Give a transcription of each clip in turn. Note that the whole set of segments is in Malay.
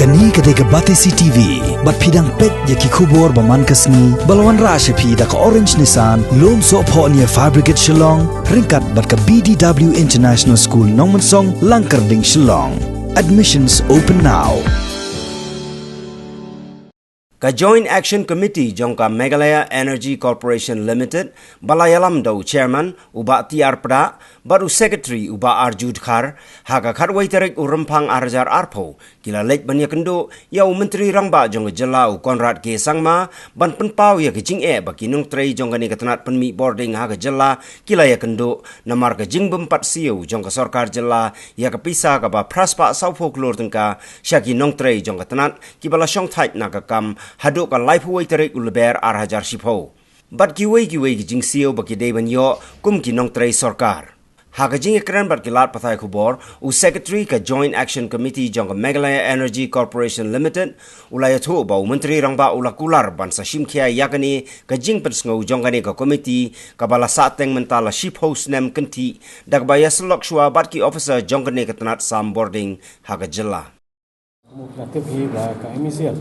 Kani kadega Batesi TV, bat pidang pet yaki kubor baman kasni, balawan rasha pi da ka Orange Nissan, lom so po niya Fabricate Shillong, ringkat bat ka BDW International School Nongmansong, Langkarding Shillong. Admissions open now. Ka Joint Action Committee jongka Meghalaya Energy Corporation Limited balayalam dau chairman uba tiar pada baru secretary uba Arjud Khar haka kharwai tarik urampang arjar arpo kila lek banya kendo yau menteri rangba jong jelau Konrad K Sangma ban penpau ya kejing baki nung trei jong ni katanat penmi boarding haka jela kila ya kendo namar ka jing bempat siu jong ka sarkar jela ya ka pisa ka ba praspa sau folklore tengka syaki nung trei jong katanat kibala syong thait na ka kam haduk ka life way tarik ulber arhajar shipho bat kiwei kijing siu baki deban yo kum ki nong trei sarkar haka jing ekran bat kilat pathai khubor u secretary ka Joint Action Committee jong ka Meghalaya Energy Corporation Limited ulaya thu ba menteri rangba ulakular ban sa shimkhia yakani ka jing persngau jong ka committee ka bala sateng mentala ship host nem kenti dagbaya selok shwa bat ki officer jong ka tanat sam boarding haka jela Muknatif hi ba ka MCL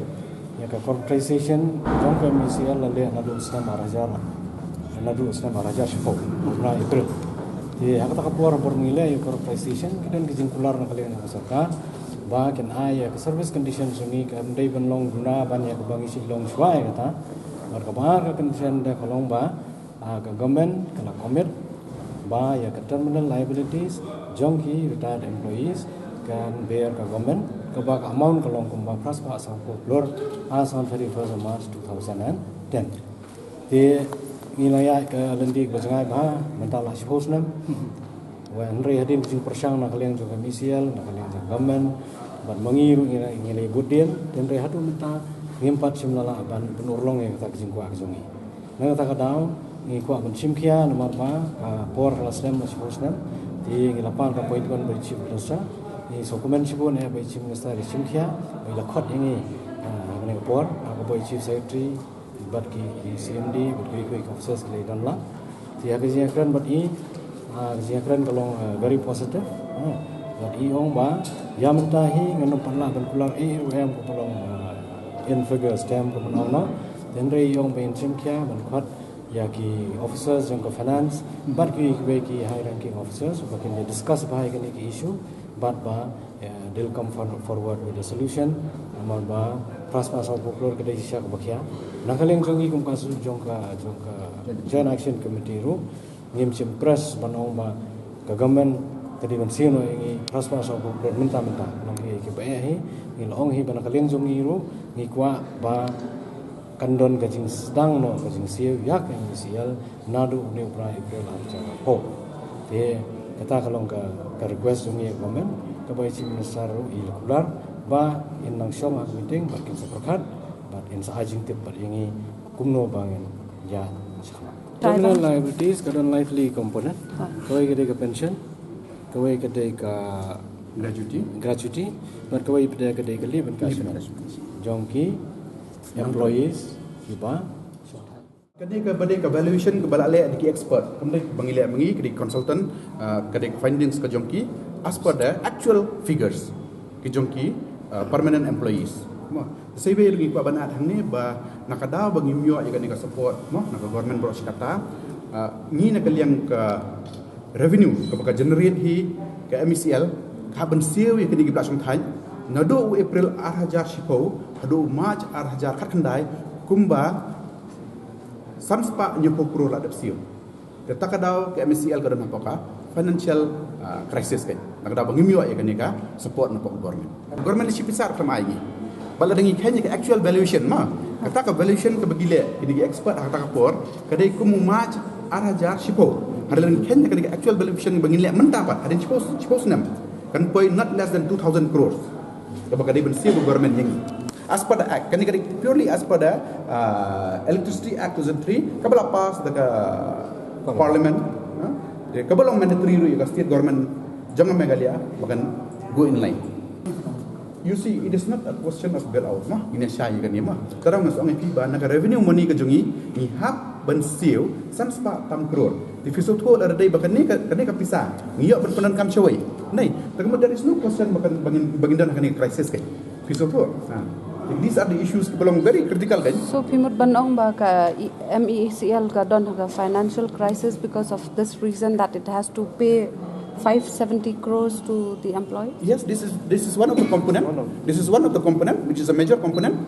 ya ka corporation jong ka MCL lale nadu isna marajar shipho na April di hak tak puar bermula ya corporation kedan kijing kular na kalian masaka ba ken ay ka service conditions ni ka ndai ban long guna ban ya ka bangi silong swai kata bar ka bar ka condition da kolong ba ka government kala commit ba ya ka terminal liabilities jong ki retired employees kan bear ka government ka ba ka amount kolong kumba praspa sa ko lor as on 31st of March 2010 di nilai ke lendik bersengai bah mentala si hosnam wa nri hadin jing persang na kalian juga misial na kalian juga government ban mengiru nilai budil dan re hadu menta ngimpat simlala ban penurlong yang kata jing kuak jongi na kata kadau ni kuak ban simkia nomor ba por kelasem si hosnam di ngilapan ka point kon ber chief minister ni dokumen sibun ber chief minister simkia ila khot ini ni por ka boy chief secretary bat ki CMD bat ki officers ke dan la ti ha ke kran bat i kran kalong very positive bat i ong ba ya mentahi ngano panla ban kular em ko palong in figure stamp ko no then re ong ben chimkya ban khat ya ki officers jong ko finance bat ki high ranking officers ko can discuss ba ke ni issue but ba they'll come forward with a solution among ba praspa sa folklore kedai sisa ko bakhya nakaleng jongi kum kasu jongka Joint Action Committee ru ngim chim press banong ba ka government kadi ban sino ngi praspa sa folklore minta nong ki ba hi ngi long hi ban nakaleng jongi ru ngi kwa ba kandon kajing sedang no kajing siu yak ngi sial nadu ne pra April arja ho te kata kalong ka request jongi government ka ba chief minister ru ilkular ba in nang syong meeting ba kin saprakat ba in sa ajing tip ba ingi kumno bangin ya terminal liabilities kadang lively component kawai kedai ka pension kawai kedai ka gratuity ba kawai kedai ka leave and cash jongki employees iba kadai ka valuation ke balale di expert kemudian bangile mengi kedai consultant kedai findings ke jongki as per the actual figures ke jongki permanent employees. Saya beri kuat banat hang ba nakada bagi mio ya kan support nak government bros kata ni nak liang ke revenue ke generate hi ke MCL ka ban siu ya kan gi blasong thai nado April 2010 hado March 2000 khat khandai kumba samspa nyopo pro la dap siu kata kadau ke MCL ka dan apaka financial crisis kan nakada bagi mio ya kan support nak government ni pisar sama lagi bala dengi kanya ke actual valuation kata ka valuation ke begile ini expert kata ka por kadai ku March 2010 hadalan kanya ke actual valuation bangile mentapat ada suppose nam kan point not less than 2000 crores kadai ben siap government yang as per the act kadai purely as per the Electricity Act 2003 kabala pass the parliament kabala mandatory ru ya state government jangan Meghalaya bahkan go in line. You see, it is not a question of bailout ini syai kan ya Sekarang masuk ang iba na revenue money ka jongi ni hap ban siu samspa tam crore. Di fiso to ada dai bakan ni ka pisa. Ngiyok berpenan kam chawai. Nei, there is no question bakan bagindan kan crisis kai. Fiscal tu. These are the issues belong very critical kan. So Pimut Banong ba ka MECL ka don ha financial crisis because of this reason that it has to pay 570 crores to the employee? Yes, this is one of the component. This is one of the component which is a major component.